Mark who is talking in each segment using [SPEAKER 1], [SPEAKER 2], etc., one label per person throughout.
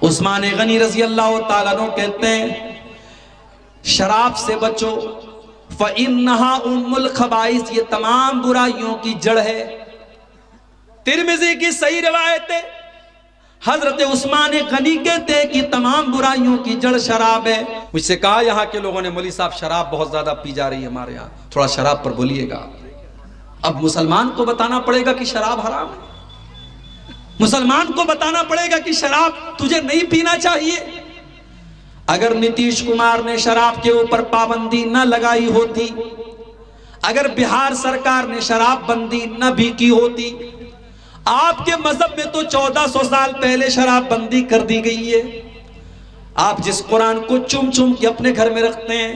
[SPEAKER 1] عثمان غنی رضی اللہ تعالیٰ عنہ کہتے ہیں شراب سے بچو فَإِنَّهَا أُمُّ الْخَبَائِثِ، یہ تمام برائیوں کی جڑ ہے۔ ترمذی کی صحیح روایت ہے، حضرت عثمان غنی کہتے ہیں کہ تمام برائیوں کی جڑ شراب ہے۔ مجھ سے کہا یہاں کے لوگوں نے مولوی صاحب شراب بہت زیادہ پی جا رہی ہے ہمارے یہاں، تھوڑا شراب پر بولیے گا۔ اب مسلمان کو بتانا پڑے گا کہ شراب حرام ہے، مسلمان کو بتانا پڑے گا کہ شراب تجھے نہیں پینا چاہیے۔ اگر نتیش کمار نے شراب کے اوپر پابندی نہ لگائی ہوتی، اگر بہار سرکار نے شراب بندی نہ بھی کی ہوتی، آپ کے مذہب میں تو 1400 سال پہلے شراب بندی کر دی گئی ہے۔ آپ جس قرآن کو چوم چوم کے اپنے گھر میں رکھتے ہیں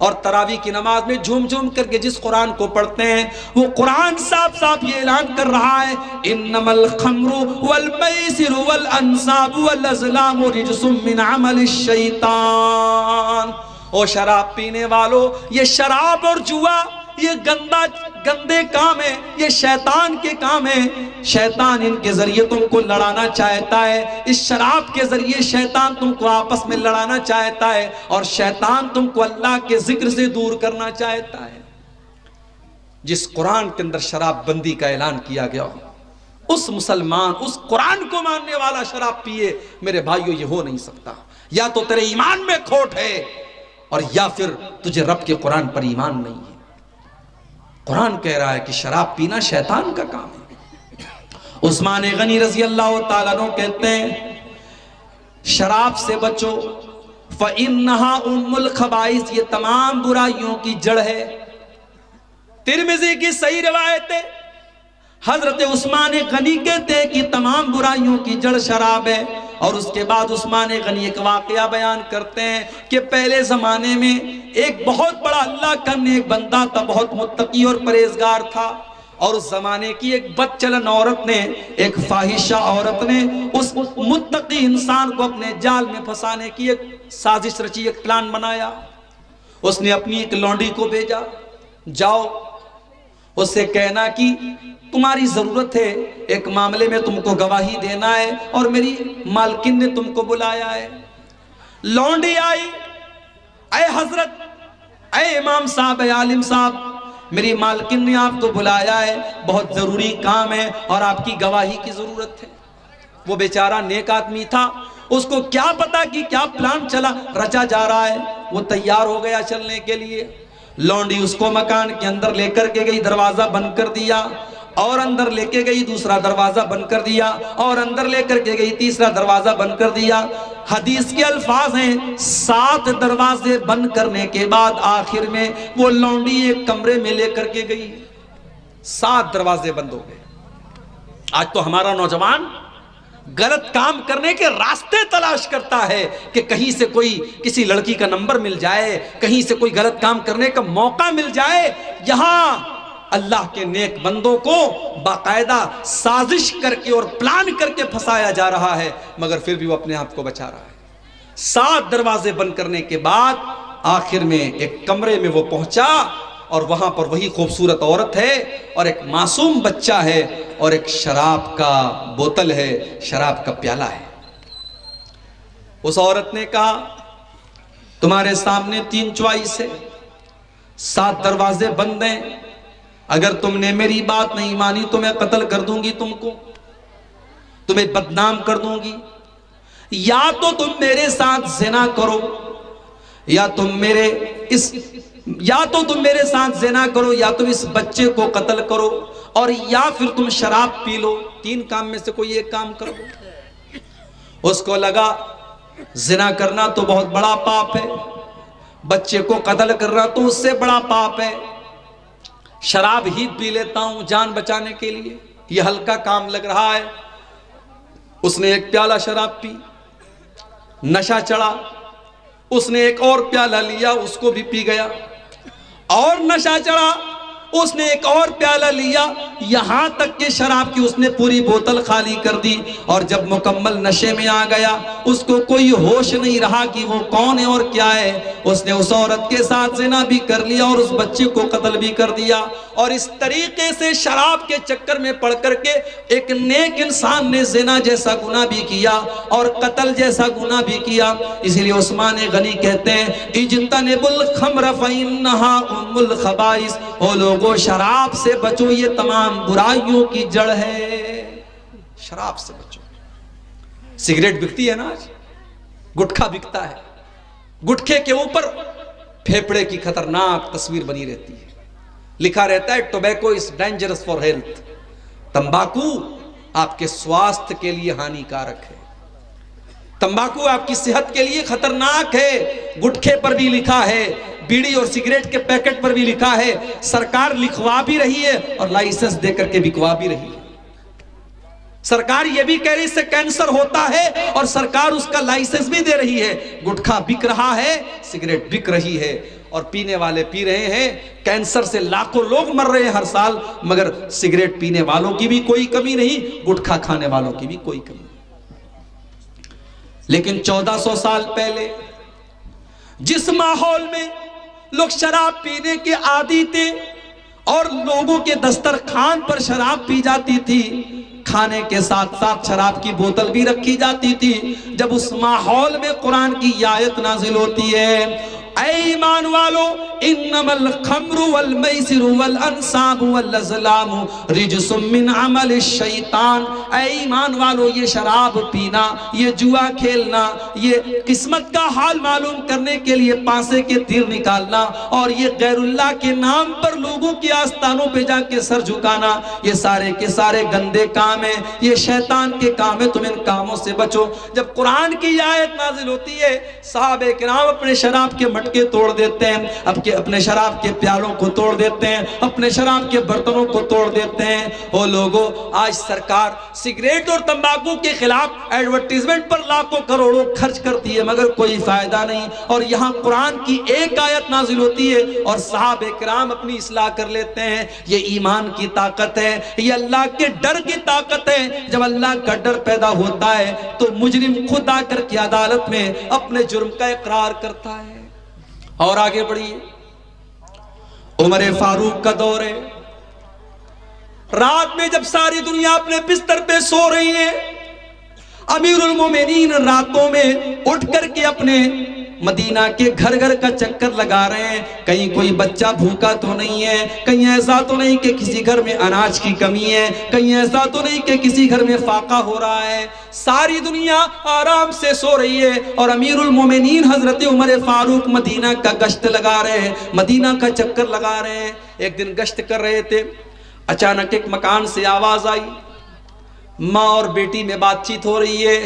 [SPEAKER 1] اور تراویح کی نماز میں جھوم جھوم کر کے جس قرآن کو پڑھتے ہیں، وہ قرآن صاف صاف یہ اعلان کر رہا ہے انما الخمر والمیسر والانصاب والازلام رجس من عمل الشیطان۔ او شراب پینے والو، یہ شراب اور جوا یہ گندے کام ہے، یہ شیطان کے کام ہے۔ شیطان ان کے ذریعے تم کو لڑانا چاہتا ہے، اس شراب کے ذریعے شیطان تم کو آپس میں لڑانا چاہتا ہے، اور شیطان تم کو اللہ کے ذکر سے دور کرنا چاہتا ہے۔ جس قرآن کے اندر شراب بندی کا اعلان کیا گیا ہو، اس مسلمان، اس قرآن کو ماننے والا شراب پیے، میرے بھائیو یہ ہو نہیں سکتا۔ یا تو تیرے ایمان میں کھوٹ ہے، اور یا پھر تجھے رب کے قرآن پر ایمان نہیں ہے۔ قرآن کہہ رہا ہے کہ شراب پینا شیطان کا کام ہے۔ عثمان غنی رضی اللہ تعالیٰ عنہ کہتے ہیں شراب سے بچو فَإِنَّهَا أُمُّ الْخَبَائِثِ، یہ تمام برائیوں کی جڑ ہے۔ ترمذی کی صحیح روایت ہے، حضرت عثمان غنی کہتے ہیں کہ تمام برائیوں کی جڑ شراب ہے۔ اور اس کے بعد عثمان غنی ایک واقعہ بیان کرتے ہیں کہ پہلے زمانے میں ایک بہت بڑا اللہ کا نیک بندہ تھا، بہت متقی اور پرہیزگار تھا، اور اس زمانے کی ایک بد چلن عورت نے، ایک فاحشہ عورت نے اس متقی انسان کو اپنے جال میں پھنسانے کی ایک سازش رچی، ایک پلان بنایا۔ اس نے اپنی ایک لونڈی کو بھیجا، جاؤ اس سے کہنا کہ تمہاری ضرورت ہے، ایک معاملے میں تم کو گواہی دینا ہے، اور میری مالکن نے تم کو بلایا ہے۔ لونڈی آئی، اے حضرت، اے امام صاحب، اے عالم صاحب، میری مالکن نے آپ کو بلایا ہے، بہت ضروری کام ہے اور آپ کی گواہی کی ضرورت ہے۔ وہ بیچارہ نیک آدمی تھا، اس کو کیا پتا کہ کیا پلان رچا جا رہا ہے۔ وہ تیار ہو گیا چلنے کے لیے۔ لونڈی اس کو مکان کے اندر لے کر کے گئی، دروازہ بند کر دیا، اور اندر لے کے گئی، دوسرا دروازہ بند کر دیا، اور اندر لے کر کے گئی، تیسرا دروازہ بند کر دیا۔ حدیث کے الفاظ ہیں 7 دروازے بند کرنے کے بعد آخر میں وہ لونڈی ایک کمرے میں لے کر کے گئی، 7 دروازے بند ہو گئے۔ آج تو ہمارا نوجوان غلط کام کرنے کے راستے تلاش کرتا ہے کہ کہیں سے کوئی کسی لڑکی کا نمبر مل جائے، کہیں سے کوئی غلط کام کرنے کا موقع مل جائے۔ یہاں اللہ کے نیک بندوں کو باقاعدہ سازش کر کے اور پلان کر کے پھنسایا جا رہا ہے، مگر پھر بھی وہ اپنے آپ کو بچا رہا ہے۔ 7 دروازے بند کرنے کے بعد آخر میں ایک کمرے میں وہ پہنچا، اور وہاں پر وہی خوبصورت عورت ہے، اور ایک معصوم بچہ ہے، اور ایک شراب کا بوتل ہے، شراب کا پیالہ ہے۔ اس عورت نے کہا تمہارے سامنے 3 چوائس ہے، 7 دروازے بند ہیں، اگر تم نے میری بات نہیں مانی تو میں قتل کر دوں گی، تم کو تمہیں بدنام کر دوں گی، یا تو تم میرے ساتھ زنا کرو، یا تم میرے ساتھ زنا کرو، یا تم اس بچے کو قتل کرو، اور یا پھر تم شراب پی لو، 3 کام میں سے کوئی ایک کام کرو۔ اس کو لگا زنا کرنا تو بہت بڑا پاپ ہے، بچے کو قتل کرنا تو اس سے بڑا پاپ ہے، شراب ہی پی لیتا ہوں جان بچانے کے لیے، یہ ہلکا کام لگ رہا ہے۔ اس نے ایک پیالہ شراب پی، نشہ چڑھا، اس نے ایک اور پیالہ لیا، اس کو بھی پی گیا، اور نشہ چڑھا، اس نے ایک اور پیالہ لیا، یہاں تک کہ شراب کی اس نے پوری بوتل خالی کر دی، اور جب مکمل نشے میں آ گیا اس کو کوئی ہوش نہیں رہا کہ وہ کون ہے اور کیا ہے، اس نے اس عورت کے ساتھ زنا بھی کر لیا اور اس بچے کو قتل بھی کر دیا۔ اور اس طریقے سے شراب کے چکر میں پڑ کر کے ایک نیک انسان نے زنا جیسا گناہ بھی کیا اور قتل جیسا گناہ بھی کیا۔ اس لیے عثمان غنی کہتے ہیں اجتنبوا الخمر فإنها ام الخبائث، او لوگوں شراب سے بچو، یہ تمام برائیوں کی جڑ ہے۔ شراب سے بچو۔ سگریٹ بکتی ہے نا آج، گٹکھا بکتا ہے، گٹکھے کے اوپر پھیپڑے کی خطرناک تصویر بنی رہتی ہے، لکھا رہتا ہے tobacco is dangerous for health, تمباکو آپ کے سواستھ کے لیے ہانی کارک ہے، تمباکو آپ کی صحت کے لیے خطرناک ہے۔ گٹکھے پر بھی لکھا ہے، بیڑی اور سگریٹ کے پیکٹ پر بھی لکھا ہے، سرکار لکھوا بھی رہی ہے اور لائسنس دے کر کے بکوا بھی رہی ہے۔ سرکار یہ بھی کہہ رہی ہے اس سے کینسر ہوتا ہے اور سرکار اس کا لائسنس بھی دے رہی ہے۔ گٹکھا بک رہا ہے، سگریٹ بک رہی ہے، اور پینے والے پی رہے ہیں۔ کینسر سے لاکھوں لوگ مر رہے ہیں ہر سال، مگر سگریٹ پینے والوں کی بھی کوئی کمی نہیں، گٹکھا کھانے والوں کی بھی کوئی کمی نہیں۔ لیکن 1400 سال پہلے جس ماحول میں لوگ شراب پینے کے عادی تھے اور لوگوں کے دسترخوان پر شراب پی جاتی تھی، کھانے کے ساتھ ساتھ شراب کی بوتل بھی رکھی جاتی تھی، جب اس ماحول میں قرآن کی یہ آیت نازل ہوتی ہے، اے ایمان والو انما الخمر والمیسر والانصاب والازلام رجس من عمل الشیطان، اے ایمان والو یہ شراب پینا، یہ جوا کھیلنا، یہ قسمت کا حال معلوم کرنے کے لیے پانسے کے تیر نکالنا، اور یہ غیر اللہ کے نام پر لوگوں کی آستانوں پہ جا کے سر جھکانا، یہ سارے کے سارے گندے کام ہیں، یہ شیطان کے کام ہیں، تم ان کاموں سے بچو۔ جب قرآن کی یہ آیت نازل ہوتی ہے، صحابہ کرام اپنے شراب کے مٹکے توڑ دیتے ہیں، اپنے شراب کے پیالوں کو توڑ دیتے ہیں، اپنے شراب کے برتنوں کو توڑ دیتے ہیں۔ وہ لوگوں آج سرکار سگریٹ اور تمباکو کے خلاف ایڈورٹیزمنٹ پر لاکھوں کروڑوں خرچ کرتی ہے، مگر کوئی فائدہ نہیں، اور یہاں قرآن کی ایک آیت نازل ہوتی ہے اور صحابہ کرام اپنی اصلاح کر لیتے ہیں۔ یہ ایمان کی طاقت ہے، یہ اللہ کے ڈر کی طاقت ہے۔ جب اللہ کا ڈر پیدا ہوتا ہے تو مجرم خود آ کر کے عدالت میں اپنے جرم کا اقرار کرتا ہے۔ اور آگے بڑھیے، عمر فاروق کا دور ہے، رات میں جب ساری دنیا اپنے بستر پہ سو رہی ہے، امیر المومنین راتوں میں اٹھ کر کے اپنے مدینہ کے گھر گھر کا چکر لگا رہے ہیں، کہیں کوئی بچہ بھوکا تو نہیں ہے، کہیں ایسا تو نہیں کہ کسی گھر میں اناج کی کمی ہے، کہیں ایسا تو نہیں کہ کسی گھر میں فاقہ ہو رہا ہے۔ ساری دنیا آرام سے سو رہی ہے اور امیر المومنین حضرت عمر فاروق مدینہ کا گشت لگا رہے ہیں، مدینہ کا چکر لگا رہے ہیں۔ ایک دن گشت کر رہے تھے، اچانک ایک مکان سے آواز آئی، ماں اور بیٹی میں بات چیت ہو رہی ہے۔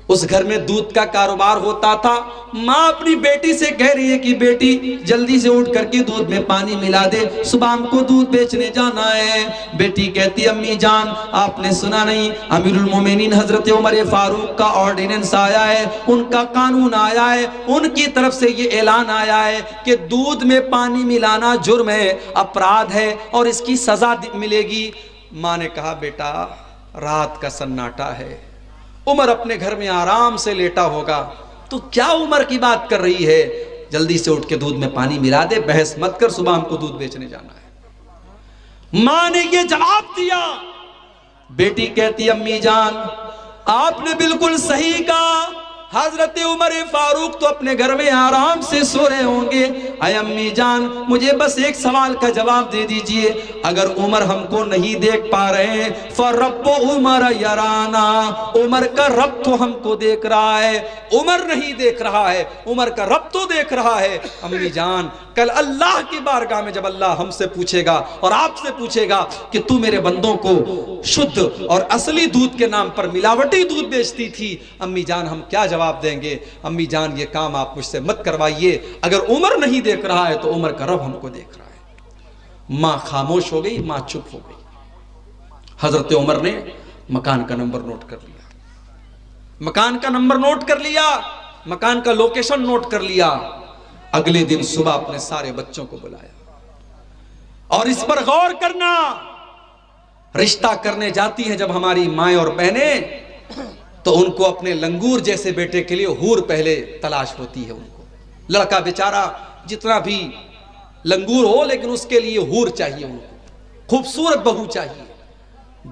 [SPEAKER 1] اس گھر میں دودھ کا کاروبار ہوتا تھا، ماں اپنی بیٹی سے کہہ رہی ہے کہ بیٹی جلدی سے اٹھ کر کے دودھ میں پانی ملا دے، صبح ہم کو دودھ بیچنے جانا ہے۔ بیٹی کہتی امی جان آپ نے سنا نہیں، امیر المومنین حضرت عمر فاروق کا آرڈیننس آیا ہے، ان کا قانون آیا ہے، ان کی طرف سے یہ اعلان آیا ہے کہ دودھ میں پانی ملانا جرم ہے، اپرادھ ہے اور اس کی سزا ملے گی۔ ماں نے کہا بیٹا رات کا سناٹا ہے، عمر اپنے گھر میں آرام سے لیٹا ہوگا، تو کیا عمر کی بات کر رہی ہے، جلدی سے اٹھ کے دودھ میں پانی ملا دے، بحث مت کر، صبح ہم کو دودھ بیچنے جانا ہے۔ ماں نے یہ جواب دیا۔ بیٹی کہتی امی جان آپ نے بالکل صحیح کہا، حضرت عمر فاروق تو اپنے گھر میں آرام سے سو رہے ہوں گے، اے امی جان مجھے بس ایک سوال کا جواب دے دیجئے، اگر عمر ہم کو نہیں دیکھ پا رہے ہیں فَرَبُّ عُمَرَ يَرَانَا، عمر کا رب تو ہم کو دیکھ رہا ہے، عمر نہیں دیکھ رہا ہے، عمر کا رب تو دیکھ رہا ہے۔ امی جان کل اللہ کی بارگاہ میں جب اللہ ہم سے پوچھے گا اور آپ سے پوچھے گا کہ تو میرے بندوں کو شدھ اور اصلی دودھ کے نام پر ملاوٹی دودھ بیچتی تھی، امی جان ہم کیا جواب دیں گے؟ امی جان یہ کام آپ مجھ سے مت کروائیے، اگر عمر نہیں دیکھ رہا ہے تو عمر کا رب ہم کو دیکھ رہا ہے۔ ماں خاموش ہو گئی، ماں چپ ہو گئی۔ حضرت عمر نے مکان کا نمبر نوٹ کر لیا، مکان کا نمبر نوٹ کر لیا، مکان کا لوکیشن نوٹ کر لیا۔ اگلے دن صبح اپنے سارے بچوں کو بلایا، اور اس پر غور کرنا، رشتہ کرنے جاتی ہیں جب ہماری مائیں اور بہنیں تو ان کو اپنے لنگور جیسے بیٹے کے لیے حور پہلے تلاش ہوتی ہے. ان کو لڑکا بیچارہ جتنا بھی لنگور ہو لیکن اس کے لیے حور چاہیے، ان کو خوبصورت بہو چاہیے.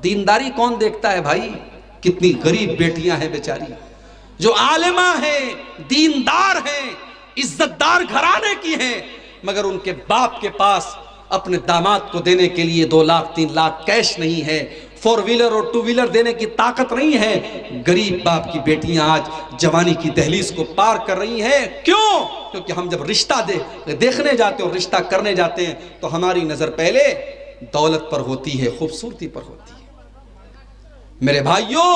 [SPEAKER 1] دینداری کون دیکھتا ہے بھائی؟ کتنی غریب بیٹیاں ہیں بیچاری جو عالمہ ہیں، دیندار ہیں، عزت دار گھرانے کی ہیں، مگر ان کے باپ کے پاس اپنے داماد کو دینے کے لیے 2 لاکھ 3 لاکھ کیش نہیں ہے، 4 ویلر اور 2 ویلر دینے کی طاقت نہیں ہے. غریب باپ کی بیٹیاں آج جوانی کی دہلیز کو پار کر رہی ہیں. کیوں؟ کیونکہ ہم جب رشتہ دیکھنے جاتے ہیں اور رشتہ کرنے جاتے ہیں تو ہماری نظر پہلے دولت پر ہوتی ہے، خوبصورتی پر ہوتی ہے. میرے بھائیوں،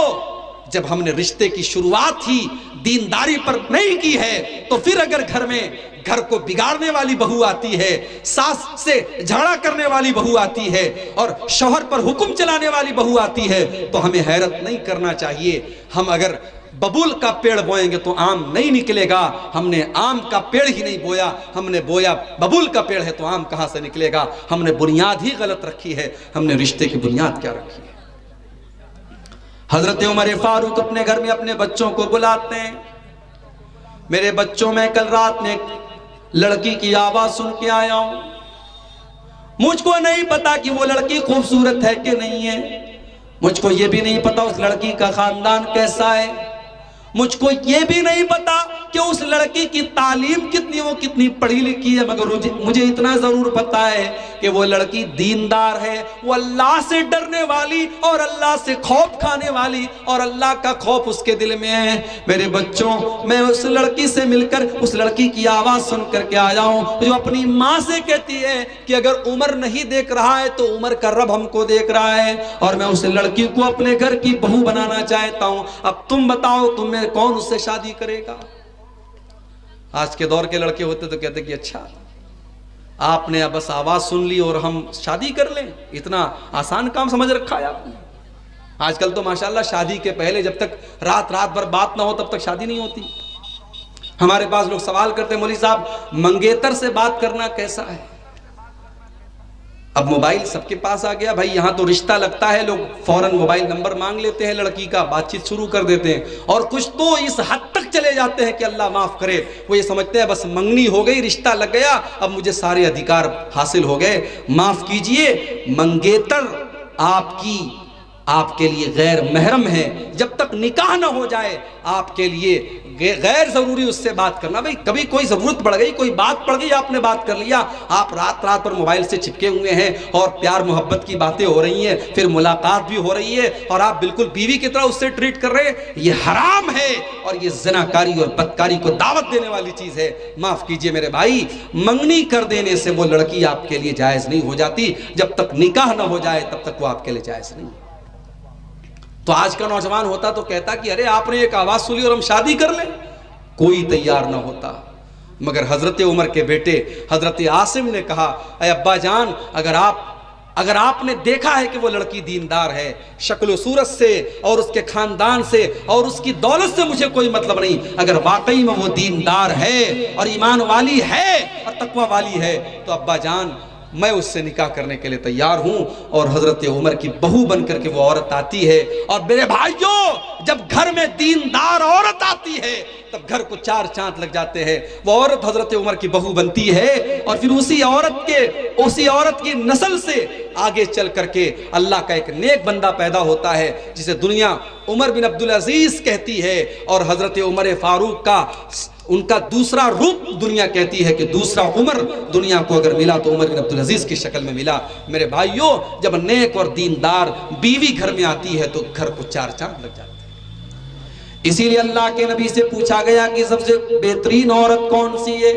[SPEAKER 1] جب ہم نے رشتے کی شروعات ہی دینداری پر نہیں کی ہے تو پھر اگر گھر کو بگاڑنے والی بہو آتی ہے، ساس سے جھگڑا کرنے والی بہو آتی ہے اور شوہر پر حکم چلانے والی بہو آتی ہے تو ہمیں حیرت نہیں کرنا چاہیے. ہم اگر ببول کا پیڑ بوئیں گے تو آم نہیں نکلے گا. ہم نے آم کا پیڑ ہی نہیں بویا، ہم نے بویا ببول کا پیڑ ہے تو آم کہاں سے نکلے گا؟ ہم نے بنیاد ہی غلط رکھی ہے. ہم نے رشتے کی بنیاد کیا رکھی ہے؟ حضرت عمر فاروق اپنے گھر میں اپنے بچوں کو بلاتے ہیں. میرے بچوں، میں کل رات میں ایک لڑکی کی آواز سن کے آیا ہوں. مجھ کو نہیں پتا کہ وہ لڑکی خوبصورت ہے کہ نہیں ہے، مجھ کو یہ بھی نہیں پتا اس لڑکی کا خاندان کیسا ہے، مجھ کو یہ بھی نہیں پتا کہ اس لڑکی کی تعلیم کتنی، وہ کتنی پڑھی لکھی ہے، مگر مجھے اتنا ضرور پتا ہے کہ وہ لڑکی دیندار ہے، وہ اللہ سے ڈرنے والی اور اللہ سے خوف کھانے والی، اور اللہ کا خوف اس کے دل میں ہے. میرے بچوں، میں اس لڑکی سے مل کر اس لڑکی کی آواز سن کر کے آیا ہوں جو اپنی ماں سے کہتی ہے کہ اگر عمر نہیں دیکھ رہا ہے تو عمر کا رب ہم کو دیکھ رہا ہے، اور میں اس لڑکی کو اپنے گھر کی بہو بنانا چاہتا ہوں. اب تم بتاؤ تم میں کون اس سے شادی کرے گا؟ آج کے دور کے لڑکے ہوتے تو کہتے کہ اچھا آپ نے بس آواز سن لی اور ہم شادی کر لیں، اتنا آسان کام سمجھ رکھا ہے آپ نے. آج کل تو ماشاءاللہ شادی کے پہلے جب تک رات بھر بات نہ ہو تب تک شادی نہیں ہوتی. ہمارے پاس لوگ سوال کرتے ہیں مولوی صاحب منگیتر سے بات کرنا کیسا ہے؟ اب موبائل سب کے پاس آ گیا بھائی، یہاں تو رشتہ لگتا ہے لوگ فوراً موبائل نمبر مانگ لیتے ہیں لڑکی کا، بات چیت شروع کر دیتے ہیں، اور کچھ تو اس حد تک چلے جاتے ہیں کہ اللہ معاف کرے، وہ یہ سمجھتے ہیں بس منگنی ہو گئی، رشتہ لگ گیا، اب مجھے سارے ادھیکار حاصل ہو گئے. معاف کیجئے، منگیتر آپ کے لیے غیر محرم ہے. جب تک نکاح نہ ہو جائے آپ کے لیے غیر ضروری اس سے بات کرنا. بھئی کبھی کوئی ضرورت پڑ گئی، کوئی بات پڑ گئی، آپ نے بات کر لیا، آپ رات پر موبائل سے چپکے ہوئے ہیں اور پیار محبت کی باتیں ہو رہی ہیں، پھر ملاقات بھی ہو رہی ہے اور آپ بالکل بیوی کی طرح اس سے ٹریٹ کر رہے ہیں، یہ حرام ہے اور یہ زناکاری اور بدکاری کو دعوت دینے والی چیز ہے. معاف کیجئے میرے بھائی، منگنی کر دینے سے وہ لڑکی آپ کے لیے جائز نہیں ہو جاتی. جب تک نکاح نہ ہو جائے تب تک وہ آپ کے لیے جائز نہیں. تو آج کا نوجوان ہوتا تو کہتا کہ ارے آپ نے ایک آواز سنی اور ہم شادی کر لیں، کوئی تیار نہ ہوتا. مگر حضرت عمر کے بیٹے حضرت عاصم نے کہا اے ابا جان، اگر آپ نے دیکھا ہے کہ وہ لڑکی دیندار ہے، شکل و صورت سے اور اس کے خاندان سے اور اس کی دولت سے مجھے کوئی مطلب نہیں، اگر واقعی میں وہ دیندار ہے اور ایمان والی ہے اور تقوی والی ہے تو ابا جان میں اس سے نکاح کرنے کے لیے تیار ہوں. اور حضرت عمر کی بہو بن کر کے وہ عورت آتی ہے. اور میرے بھائیوں، جب گھر میں دیندار عورت آتی ہے تب گھر کو 4 چاند لگ جاتے ہیں. وہ عورت حضرت عمر کی بہو بنتی ہے اور پھر اسی عورت کی نسل سے آگے چل کر کے اللہ کا ایک نیک بندہ پیدا ہوتا ہے جسے دنیا عمر بن عبدالعزیز کہتی ہے، اور حضرت عمر فاروق کا ان کا دوسرا روپ دنیا کہتی ہے کہ دوسرا عمر دنیا کو اگر ملا تو عمر بن عبدالعزیز کی شکل میں ملا. میرے بھائیوں، جب نیک اور دیندار بیوی گھر میں آتی ہے تو گھر کو 4 چاند لگ جاتے ہیں. اسی لیے اللہ کے نبی سے پوچھا گیا کہ سب سے بہترین عورت کون سی ہے،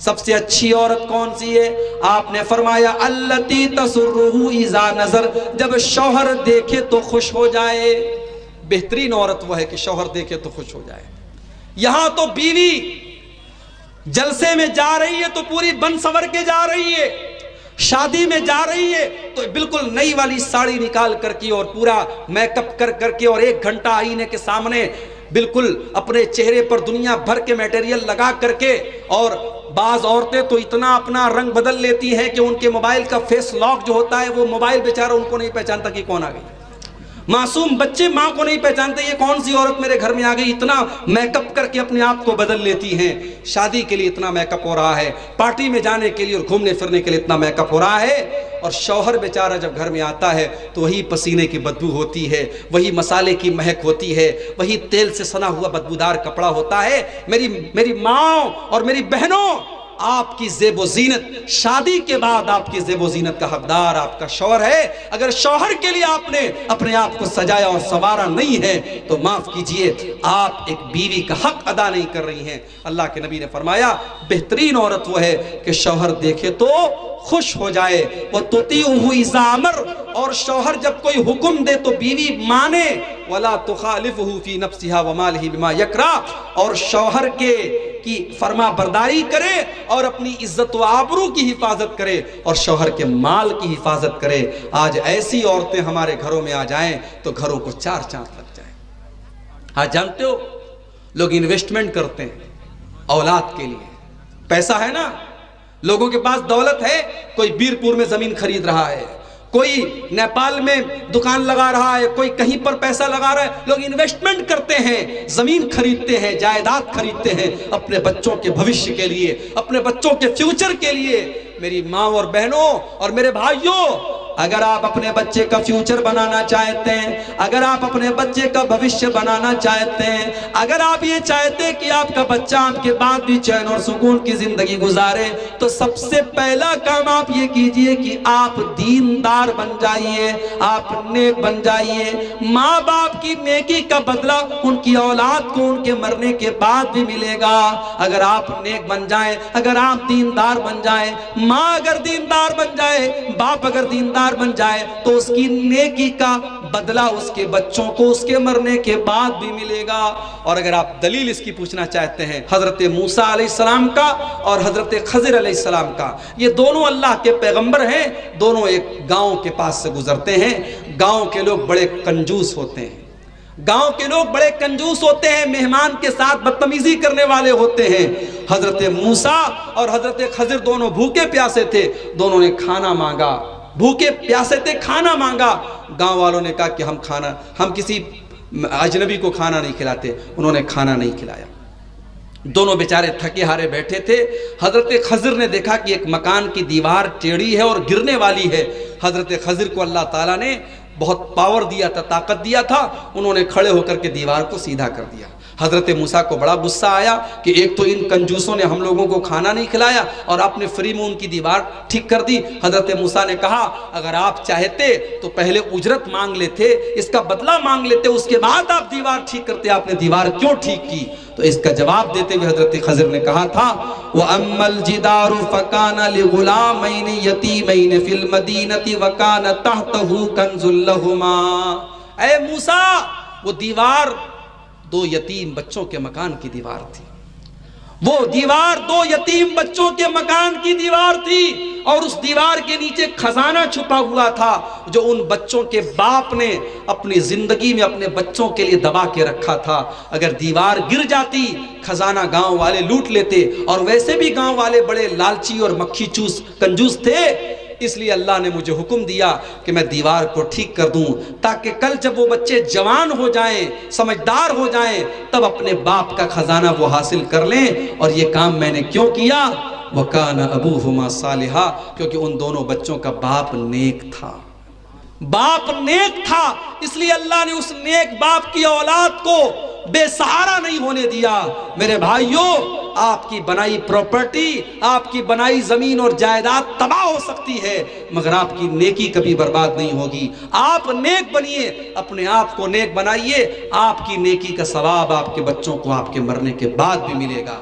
[SPEAKER 1] سب سے اچھی عورت کون سی ہے؟ آپ نے فرمایا التی تسرہ اذا نظر، جب شوہر دیکھے تو خوش ہو جائے. بہترین عورت وہ ہے کہ شوہر دیکھے تو خوش ہو جائے. یہاں تو بیوی جلسے میں جا رہی ہے تو پوری بن سور کے جا رہی ہے، شادی میں جا رہی ہے تو بالکل نئی والی ساڑی نکال کر کے اور پورا میک اپ کر کے اور 1 گھنٹہ آئینے کے سامنے بالکل اپنے چہرے پر دنیا بھر کے میٹیریل لگا کر کے، اور بعض عورتیں تو اتنا اپنا رنگ بدل لیتی ہیں کہ ان کے موبائل کا فیس لاک جو ہوتا ہے وہ موبائل بیچارہ ان کو نہیں پہچانتا کہ کون آ گئی۔ معصوم بچے ماں کو نہیں پہچانتے یہ کون سی عورت میرے گھر میں آ گئی، اتنا میک اپ کر کے اپنے آپ کو بدل لیتی ہیں۔ شادی کے لیے اتنا میک اپ ہو رہا ہے، پارٹی میں جانے کے لیے اور گھومنے پھرنے کے لیے اتنا میک اپ ہو رہا ہے، اور شوہر بیچارہ جب گھر میں آتا ہے تو وہی پسینے کی بدبو ہوتی ہے، وہی مسالے کی مہک ہوتی ہے، وہی تیل سے سنا ہوا بدبودار کپڑا ہوتا ہے۔ میری ماں اور میری بہنوں، آپ کی زیب و زینت، شادی کے بعد آپ کی زیب و زینت کا حقدار آپ کا شوہر ہے۔ اگر شوہر کے لیے آپ نے اپنے آپ کو سجایا اور سنوارا نہیں ہے تو معاف کیجئے، آپ ایک بیوی کا حق ادا نہیں کر رہی ہیں۔ اللہ کے نبی نے فرمایا بہترین عورت وہ ہے کہ شوہر دیکھے تو خوش ہو جائے، وَتُطِيعُهُ إِذَا أَمَرَ، اور شوہر جب کوئی حکم دے تو بیوی مانے، وَلَا تُخَالِفُهُ فِي نَفْسِهَا وَمَالِهِ بِمَا يَكْرَهُ، اور شوہر کی فرما برداری کرے اور اپنی عزت و آبرو کی حفاظت کرے اور شوہر کے مال کی حفاظت کرے۔ آج ایسی عورتیں ہمارے گھروں میں آ جائیں تو گھروں کو چار چاند لگ جائیں۔ آج جانتے ہو لوگ انویسٹمنٹ کرتے ہیں اولاد کے لیے، پیسہ ہے نا، لوگوں کے پاس دولت ہے، کوئی بیرپور میں زمین خرید رہا ہے، کوئی نیپال میں دکان لگا رہا ہے، کوئی کہیں پر پیسہ لگا رہا ہے۔ لوگ انویسٹمنٹ کرتے ہیں، زمین خریدتے ہیں، جائیداد خریدتے ہیں اپنے بچوں کے بھوشیہ کے لیے، اپنے بچوں کے فیوچر کے لیے۔ میری ماں اور بہنوں اور میرے بھائیوں، اگر آپ اپنے بچے کا فیوچر بنانا چاہتے ہیں، اگر آپ اپنے بچے کا بھوشیہ بنانا چاہتے ہیں، اگر آپ یہ چاہتے ہیں کہ آپ کا بچہ آپ کے بعد بھی چین اور سکون کی زندگی گزارے، تو سب سے پہلا کام آپ یہ کیجئے کہ آپ دیندار بن جائیے، آپ نیک بن جائیے۔ ماں باپ کی نیکی کا بدلہ ان کی اولاد کو ان کے مرنے کے بعد بھی ملے گا۔ اگر آپ نیک بن جائیں، اگر آپ دیندار بن جائیں، ماں اگر دیندار بن جائے، باپ اگر دیندار بن جائے، تو اس کی نیکی کا بدلہ اس کے بچوں کو اس کے مرنے کے بعد بھی ملے گا۔ اور اگر آپ دلیل اس کی پوچھنا چاہتے ہیں، حضرت موسیٰ علیہ السلام کا اور حضرت خضر علیہ السلام کا، یہ دونوں اللہ کے پیغمبر ہیں، دونوں ایک گاؤں کے پاس سے گزرتے ہیں۔ گاؤں کے لوگ بڑے کنجوس ہوتے ہیں، گاؤں کے لوگ بڑے کنجوس ہوتے ہیں، مہمان کے ساتھ بدتمیزی کرنے والے ہوتے ہیں۔ حضرت موسیٰ اور حضرت خضر دونوں بھوکے پیاسے تھے، دونوں نے کھانا مانگا، بھوکے پیاسے تھے، کھانا مانگا۔ گاؤں والوں نے کہا کہ ہم کسی اجنبی کو کھانا نہیں کھلاتے، انہوں نے کھانا نہیں کھلایا۔ دونوں بیچارے تھکے ہارے بیٹھے تھے۔ حضرت خضر نے دیکھا کہ ایک مکان کی دیوار ٹیڑھی ہے اور گرنے والی ہے۔ حضرت خضر کو اللہ تعالیٰ نے بہت پاور دیا تھا، طاقت دیا تھا، انہوں نے کھڑے ہو کر کے دیوار کو سیدھا کر دیا۔ حضرت موسیٰ کو بڑا غصہ آیا کہ ایک تو ان کنجوسوں نے ہم لوگوں کو کھانا نہیں کھلایا اور آپ نے فری میں ان کی دیوار ٹھیک کر دی۔ حضرت موسیٰ نے کہا اگر آپ چاہتے تو پہلے اجرت مانگ لیتے، اس کا بدلہ مانگ لیتے، اس کے بعد آپ دیوار ٹھیک کرتے، آپ نے دیوار کیوں ٹھیک کی؟ تو اس کا جواب دیتے ہوئے حضرت خضر نے کہا تھا وَأَمَّا الْجِدَارُ فَكَانَ لِغُلَامَيْنِ يَتِيمَيْنِ فِي الْمَدِينَةِ وَكَانَ تَحْتَهُ كَنْزٌ لَهُمَا، اے موسیٰ وہ دیوار دو یتیم بچوں کے مکان کی دیوار تھی، وہ دیوار دو یتیم بچوں کے مکان کی دیوار تھی، اور اس دیوار کے نیچے خزانہ چھپا ہوا تھا جو ان بچوں کے باپ نے اپنی زندگی میں اپنے بچوں کے لیے دبا کے رکھا تھا۔ اگر دیوار گر جاتی خزانہ گاؤں والے لوٹ لیتے، اور ویسے بھی گاؤں والے بڑے لالچی اور مکھی چوس کنجوس تھے، اس لیے اللہ نے مجھے حکم دیا کہ میں دیوار کو ٹھیک کر دوں تاکہ کل جب وہ بچے جوان ہو جائیں، سمجھدار ہو جائیں، تب اپنے باپ کا خزانہ وہ حاصل کر لیں۔ اور یہ کام میں نے کیوں کیا؟ وَكَانَ أَبُوهُمَا صَالِحًا، کیونکہ ان دونوں بچوں کا باپ نیک تھا، باپ نیک تھا، اس لیے اللہ نے اس نیک باپ کی اولاد کو بے سہارا نہیں ہونے دیا۔ میرے بھائیوں، آپ کی بنائی پراپرٹی، آپ کی بنائی زمین اور جائیداد تباہ ہو سکتی ہے، مگر آپ کی نیکی کبھی برباد نہیں ہوگی۔ آپ نیک بنیے، اپنے آپ کو نیک بنائیے، آپ کی نیکی کا ثواب آپ کے بچوں کو آپ کے مرنے کے بعد بھی ملے گا۔